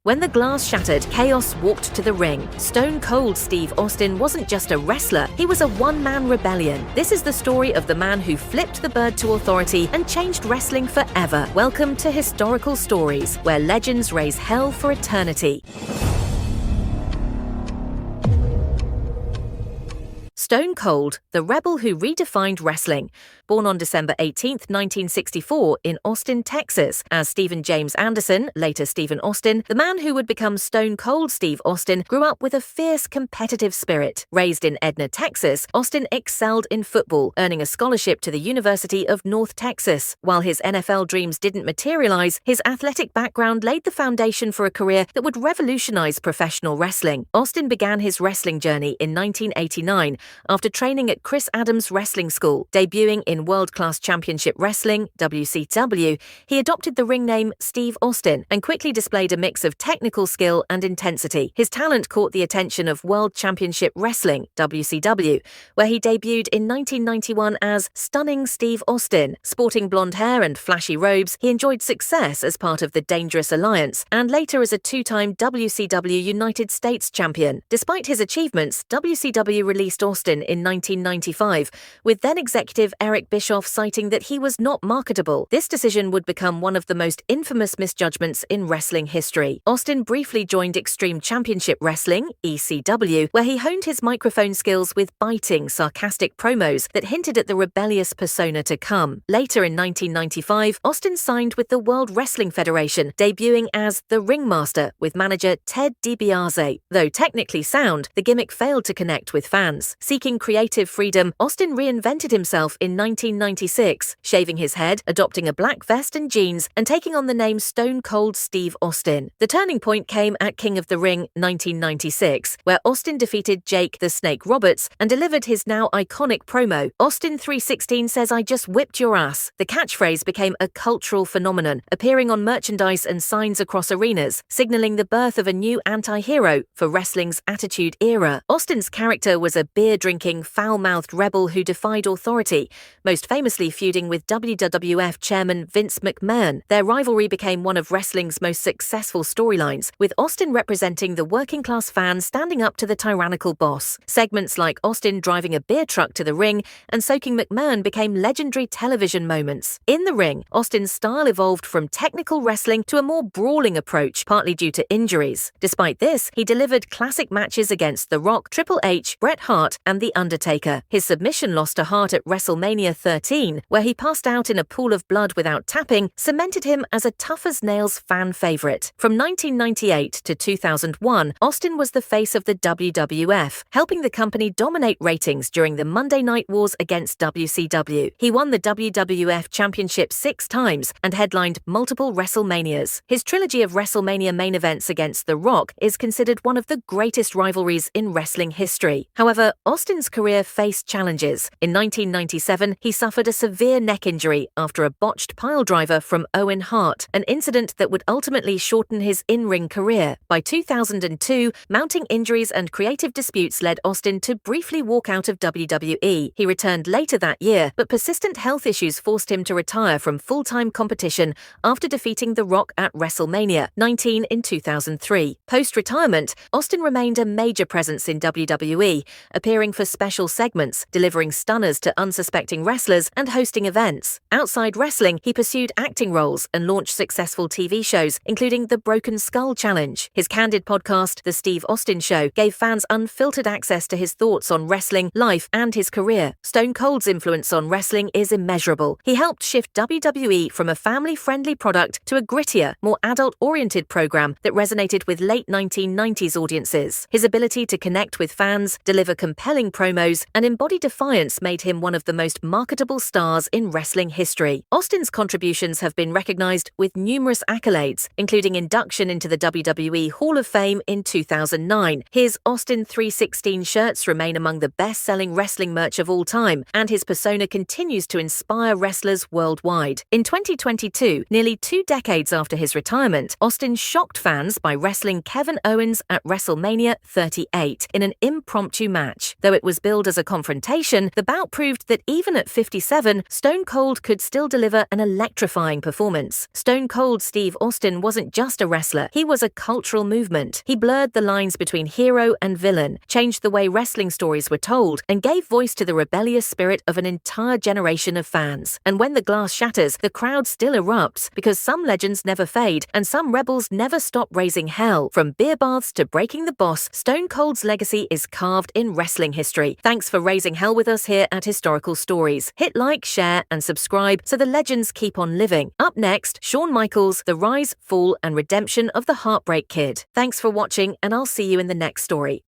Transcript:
When the glass shattered, chaos walked to the ring. Stone Cold Steve Austin wasn't just a wrestler, he was a one-man rebellion. This is the story of the man who flipped the bird to authority and changed wrestling forever. Welcome to Historical Stories, where legends raise hell for eternity. Stone Cold, the rebel who redefined wrestling. Born on December 18, 1964, in Austin, Texas, as Stephen James Anderson, later Stephen Austin, the man who would become Stone Cold Steve Austin grew up with a fierce competitive spirit. Raised in Edna, Texas, Austin excelled in football, earning a scholarship to the University of North Texas. While his NFL dreams didn't materialize, his athletic background laid the foundation for a career that would revolutionize professional wrestling. Austin began his wrestling journey in 1989 after training at Chris Adams Wrestling School. Debuting in World Class Championship Wrestling, WCW, he adopted the ring name Steve Austin and quickly displayed a mix of technical skill and intensity. His talent caught the attention of World Championship Wrestling, WCW, where he debuted in 1991 as Stunning Steve Austin. Sporting blonde hair and flashy robes, he enjoyed success as part of the Dangerous Alliance and later as a two-time WCW United States champion. Despite his achievements, WCW released Austin in 1995, with then-executive Eric Bischoff citing that he was not marketable. This decision would become one of the most infamous misjudgments in wrestling history. Austin briefly joined Extreme Championship Wrestling, ECW, where he honed his microphone skills with biting, sarcastic promos that hinted at the rebellious persona to come. Later in 1995, Austin signed with the World Wrestling Federation, debuting as the Ringmaster with manager Ted DiBiase. Though technically sound, the gimmick failed to connect with fans. Seeking creative freedom, Austin reinvented himself in 1996, shaving his head, adopting a black vest and jeans, and taking on the name Stone Cold Steve Austin. The turning point came at King of the Ring 1996, where Austin defeated Jake the Snake Roberts and delivered his now iconic promo, Austin 316 says I just whipped your ass. The catchphrase became a cultural phenomenon, appearing on merchandise and signs across arenas, signaling the birth of a new anti-hero for wrestling's Attitude Era. Austin's character was a beer-drinking, foul-mouthed rebel who defied authority, most famously feuding with WWF chairman Vince McMahon. Their rivalry became one of wrestling's most successful storylines, with Austin representing the working-class fans standing up to the tyrannical boss. Segments like Austin driving a beer truck to the ring and soaking McMahon became legendary television moments. In the ring, Austin's style evolved from technical wrestling to a more brawling approach, partly due to injuries. Despite this, he delivered classic matches against The Rock, Triple H, Bret Hart, and The Undertaker. His submission loss to Hart at WrestleMania 13, where he passed out in a pool of blood without tapping, cemented him as a tough-as-nails fan favorite. From 1998 to 2001, Austin was the face of the WWF, helping the company dominate ratings during the Monday Night Wars against WCW. He won the WWF Championship 6 times and headlined multiple WrestleManias. His trilogy of WrestleMania main events against The Rock is considered one of the greatest rivalries in wrestling history. However, Austin's career faced challenges. In 1997, he suffered a severe neck injury after a botched piledriver from Owen Hart, an incident that would ultimately shorten his in-ring career. By 2002, mounting injuries and creative disputes led Austin to briefly walk out of WWE. He returned later that year, but persistent health issues forced him to retire from full-time competition after defeating The Rock at WrestleMania 19 in 2003. Post-retirement, Austin remained a major presence in WWE, appearing for special segments, delivering stunners to unsuspecting wrestlers, and hosting events. Outside wrestling, he pursued acting roles and launched successful TV shows, including The Broken Skull Challenge. His candid podcast, The Steve Austin Show, gave fans unfiltered access to his thoughts on wrestling, life, and his career. Stone Cold's influence on wrestling is immeasurable. He helped shift WWE from a family-friendly product to a grittier, more adult-oriented program that resonated with late 1990s audiences. His ability to connect with fans, deliver compelling promos, and embody defiance made him one of the most marketable stars in wrestling history. Austin's contributions have been recognized with numerous accolades, including induction into the WWE Hall of Fame in 2009. His Austin 316 shirts remain among the best-selling wrestling merch of all time, and his persona continues to inspire wrestlers worldwide. In 2022, nearly 2 decades after his retirement, Austin shocked fans by wrestling Kevin Owens at WrestleMania 38 in an impromptu match. Though it was billed as a confrontation, the bout proved that even at 57, Stone Cold could still deliver an electrifying performance. Stone Cold Steve Austin wasn't just a wrestler, he was a cultural movement. He blurred the lines between hero and villain, changed the way wrestling stories were told, and gave voice to the rebellious spirit of an entire generation of fans. And when the glass shatters, the crowd still erupts, because some legends never fade, and some rebels never stop raising hell. From beer baths to breaking the boss, Stone Cold's legacy is carved in wrestling history. Thanks for raising hell with us here at Historical Stories. Hit like, share, and subscribe so the legends keep on living. Up next, Shawn Michaels, the rise, fall, and redemption of the Heartbreak Kid. Thanks for watching, and I'll see you in the next story.